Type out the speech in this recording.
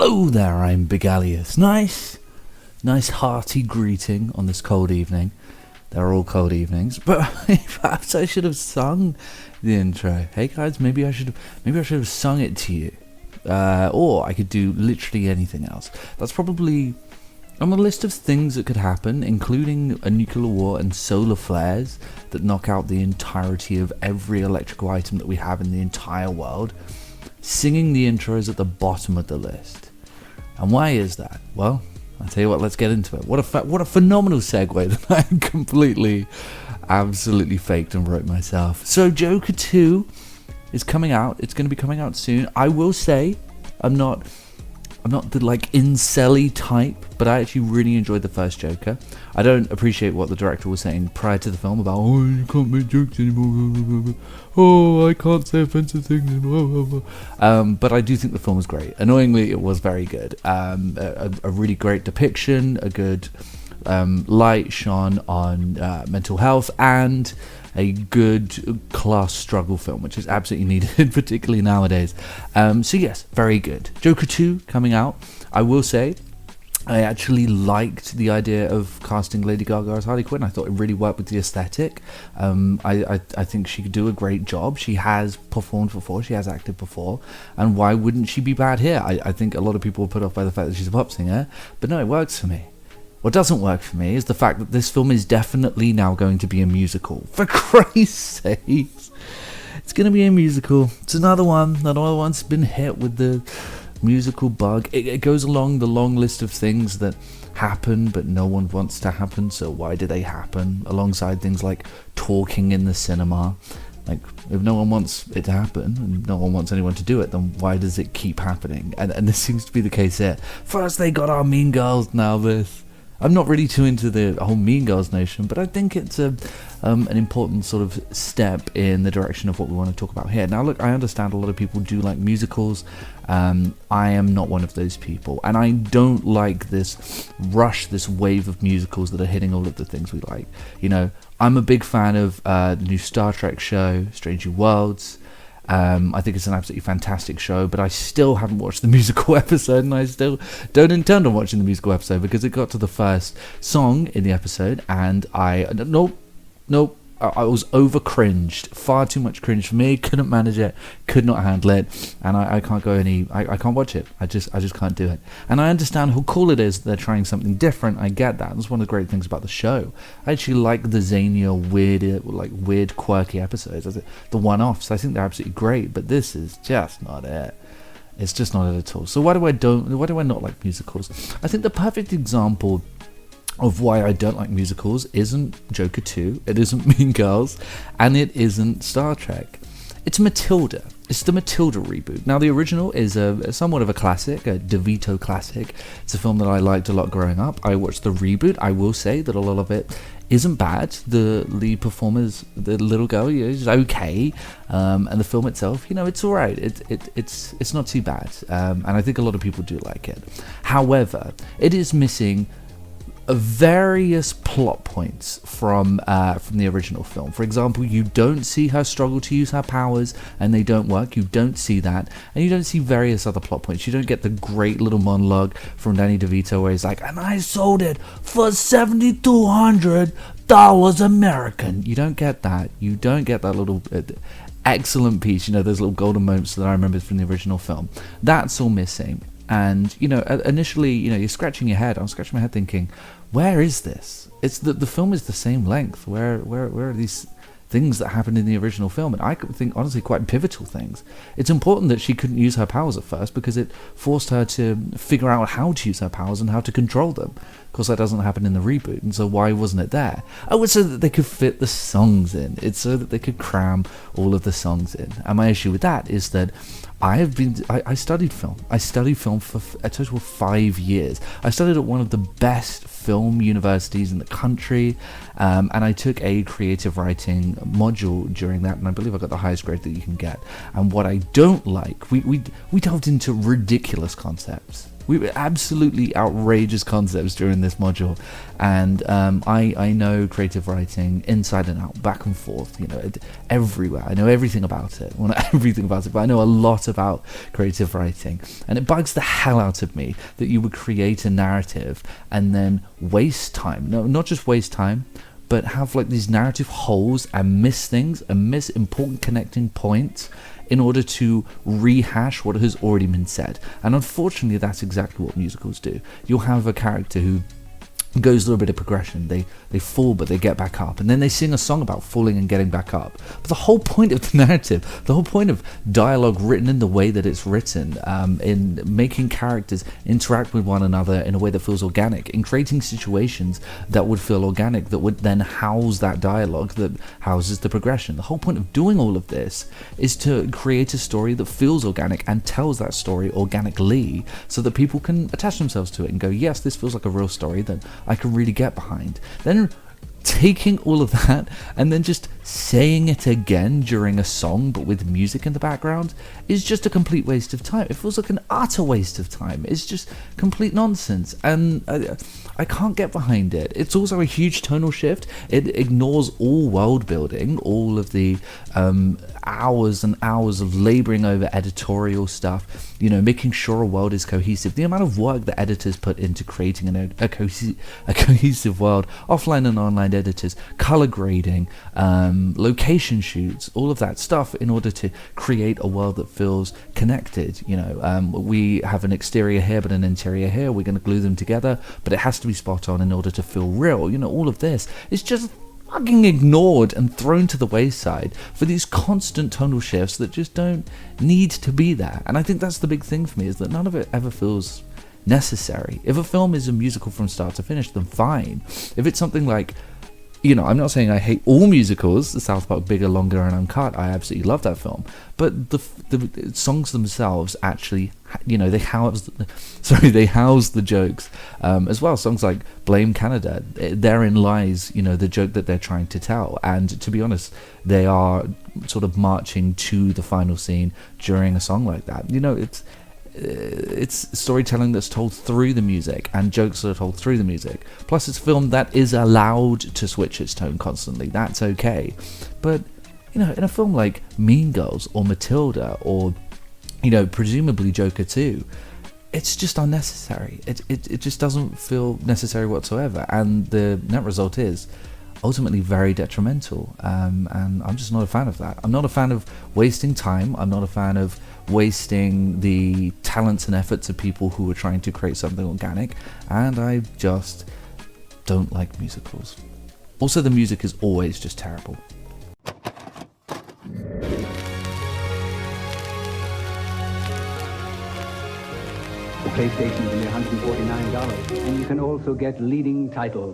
Hello there, I'm Bigalius. Nice hearty greeting on this cold evening. They're all cold evenings, but perhaps I should have sung the intro. Hey guys, maybe I should have sung it to you, or I could do literally anything else. That's probably on the list of things that could happen, including a nuclear war and solar flares that knock out the entirety of every electrical item that we have in the entire world. Singing the intro is at the bottom of the list. And why is that? Well, I'll tell you what, let's get into it. What a phenomenal segue that I completely, absolutely faked and wrote myself. So Joker 2 is coming out. It's going to be coming out soon. I will say, I'm not the incel-y type, but I actually really enjoyed the first Joker. I don't appreciate what the director was saying prior to the film about, oh, you can't make jokes anymore, oh, I can't say offensive things anymore. But I do think the film was great. Annoyingly, it was very good. A really great depiction, a good light shone on mental health, and a good class struggle film, which is absolutely needed, particularly nowadays. So yes, very good. Joker 2 coming out. I will say, I actually liked the idea of casting Lady Gaga as Harley Quinn. I thought it really worked with the aesthetic. I think she could do a great job. She has performed before, she has acted before, and why wouldn't she be bad here? I think a lot of people were put off by the fact that she's a pop singer, but no, it works for me. What doesn't work for me is the fact that this film is definitely now going to be a musical. For Christ's sakes. It's going to be a musical. It's another one. Another one's been hit with the musical bug. It goes along the long list of things that happen, but no one wants to happen, so why do they happen? Alongside things like talking in the cinema. Like, if no one wants it to happen, and no one wants anyone to do it, then why does it keep happening? And this seems to be the case here. First they got our Mean Girls, now this. I'm not really too into the whole Mean Girls notion, but I think it's an important sort of step in the direction of what we want to talk about here. Now, look, I understand a lot of people do like musicals. I am not one of those people, and I don't like this rush, this wave of musicals that are hitting all of the things we like. You know, I'm a big fan of the new Star Trek show, Strange New Worlds. I think it's an absolutely fantastic show, but I still haven't watched the musical episode, and I still don't intend on watching the musical episode because it got to the first song in the episode, and I was over cringed, far too much cringe for me. Couldn't manage it, could not handle it, and I can't go I can't watch it. I just can't do it. And I understand how cool it is that they're trying something different. I get that. That's one of the great things about the show. I actually like the zanier, weird, quirky episodes, the one-offs. I think they're absolutely great. But this is just not it. It's just not it at all. So why do I not like musicals? I think the perfect example of why I don't like musicals isn't Joker 2, it isn't Mean Girls, and it isn't Star Trek. It's Matilda. It's the Matilda reboot. Now, the original is somewhat of a classic, a DeVito classic. It's a film that I liked a lot growing up. I watched the reboot. I will say that a lot of it isn't bad. The lead performers, the little girl, is okay, and the film itself, it's all right. It's not too bad, and I think a lot of people do like it. However, it is missing various plot points from the original film. For example, you don't see her struggle to use her powers and they don't work. You don't see that, and you don't see various other plot points. You don't get the great little monologue from Danny DeVito where he's like, and I sold it for $7,200 American. You don't get that. You don't get that little excellent piece, those little golden moments that I remember from the original film. That's all missing. And initially, you're scratching your head. I'm scratching my head thinking, where is this? It's the film is the same length. Where are these things that happened in the original film? And I could think, honestly, quite pivotal things. It's important that she couldn't use her powers at first because it forced her to figure out how to use her powers and how to control them. Of course, that doesn't happen in the reboot, and so why wasn't it there? Oh, it's so that they could fit the songs in. It's so that they could cram all of the songs in. And my issue with that is that I studied film. I studied film for a total of 5 years. I studied at one of the best film universities in the country, and I took a creative writing module during that, and I believe I got the highest grade that you can get. And what I don't like, we delved into ridiculous concepts. We were absolutely outrageous concepts during this module, and I know creative writing inside and out, back and forth, everywhere. I know everything about it. Well, not everything about it, but I know a lot about creative writing, and it bugs the hell out of me that you would create a narrative and then waste time. No, not just waste time, but have like these narrative holes and miss things and miss important connecting points in order to rehash what has already been said. And unfortunately, that's exactly what musicals do. You'll have a character who goes through a bit of progression. They fall, but they get back up, and then they sing a song about falling and getting back up. But the whole point of the narrative, the whole point of dialogue written in the way that it's written, in making characters interact with one another in a way that feels organic, in creating situations that would feel organic, that would then house that dialogue that houses the progression. The whole point of doing all of this is to create a story that feels organic and tells that story organically, so that people can attach themselves to it and go, yes, this feels like a real story that I can really get behind. Then taking all of that and then just saying it again during a song but with music in the background is just a complete waste of time. It feels like an utter waste of time. It's just complete nonsense, and I can't get behind it. It's also a huge tonal shift. It ignores all world building, all of the hours and hours of laboring over editorial stuff, making sure a world is cohesive. The amount of work that editors put into creating a cohesive world, offline and online editors, color grading, location shoots, all of that stuff in order to create a world that feels connected. We have an exterior here but an interior here. We're going to glue them together, but it has to be spot on in order to feel real. All of this is just fucking ignored and thrown to the wayside for these constant tonal shifts that just don't need to be there. And I think that's the big thing for me, is that none of it ever feels necessary. If a film is a musical from start to finish, then fine. If it's something like, I'm not saying I hate all musicals, the South Park Bigger, Longer and Uncut, I absolutely love that film, but the songs themselves actually, they house the jokes as well. Songs like Blame Canada, therein lies, the joke that they're trying to tell, and to be honest, they are sort of marching to the final scene during a song like that. It's storytelling that's told through the music and jokes that are told through the music. Plus, it's a film that is allowed to switch its tone constantly. That's okay. But, in a film like Mean Girls or Matilda or, presumably Joker 2, it's just unnecessary. It just doesn't feel necessary whatsoever. And the net result is ultimately very detrimental. And I'm just not a fan of that. I'm not a fan of wasting time. I'm not a fan of wasting the talents and efforts of people who are trying to create something organic, and I just don't like musicals. Also, the music is always just terrible. The PlayStation's only $149, and you can also get leading titles.